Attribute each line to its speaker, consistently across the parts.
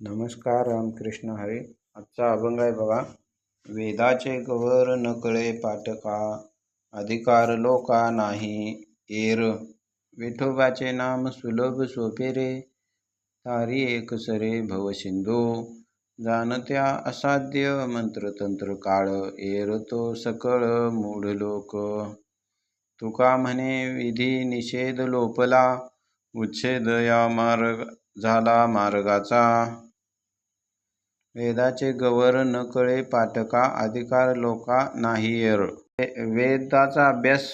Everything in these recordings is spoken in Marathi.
Speaker 1: नमस्कार. रामकृष्ण हरी. आजचा अभंग आहे बघा. वेदाचे गवर न कळे पाटका, अधिकार लोका नाही एर. विठोबाचे नाम सुलभ सोपे रे, तारी एक सरे भवसिंधू. जाणत्या असाध्य मंत्र तंत्र काळ, एर तो सकळ मूढ लोक. तुका म्हणे विधी निषेध लोपला, उच्छेद या मार्ग झाला मार्गाचा. वेदाचे गवर न कळे पाटका, अधिकार लोका नाही एर. वेदाचा अभ्यास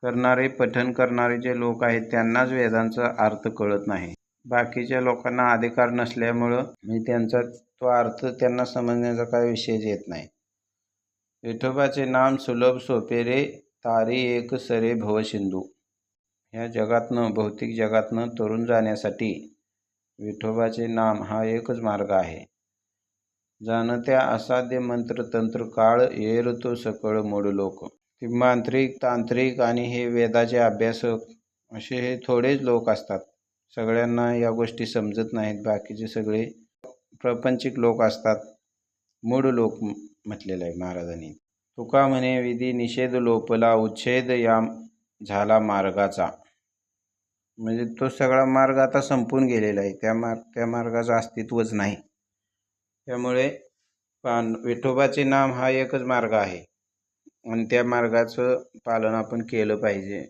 Speaker 1: करणारे, पठण करणारे जे लोक आहेत त्यांनाच वेदांचा अर्थ कळत नाही. बाकीच्या लोकांना अधिकार नसल्यामुळं त्यांचा तो अर्थ त्यांना समजण्याचा काही विषयच येत नाही. विठोबाचे नाम सुलभ सोपे रे, तारी एक सरे भवसिंधू. ह्या जगातनं, भौतिक जगातनं तरुण जाण्यासाठी विठोबाचे नाम हा एकच मार्ग आहे. जाणत्या असाध्य मंत्र तंत्र काळ, एर तो सकळ मूढ लोक. ते मांत्रिक, तांत्रिक आणि हे वेदाचे अभ्यासक असे हे थोडेच लोक असतात. सगळ्यांना या गोष्टी समजत नाहीत. बाकीचे सगळे प्रपंचिक लोक असतात. मूढ लोक म्हटलेलं आहे महाराजांनी. तुका म्हणे विधी निषेध लोपला, उच्छेद या झाला मार्गाचा. म्हणजे तो सगळा मार्ग आता संपून गेलेला आहे. त्या मार्गाचं अस्तित्वच नाही. त्यामुळे विठोबाचे नाम हा एकच मार्ग आहे आणि त्या मार्गाचं पालन आपण केलं पाहिजे,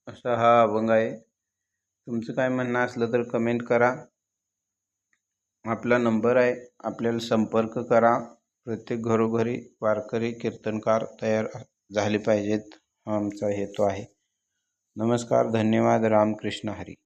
Speaker 1: असा हा अभंग आहे. तुमचं काय म्हणणं असलं तर कमेंट करा. आपला नंबर आहे, आपल्याला संपर्क करा. प्रत्येक घरोघरी वारकरी कीर्तनकार तयार झाले पाहिजेत, हा आमचा हेतू आहे. नमस्कार. धन्यवाद. रामकृष्ण हरी.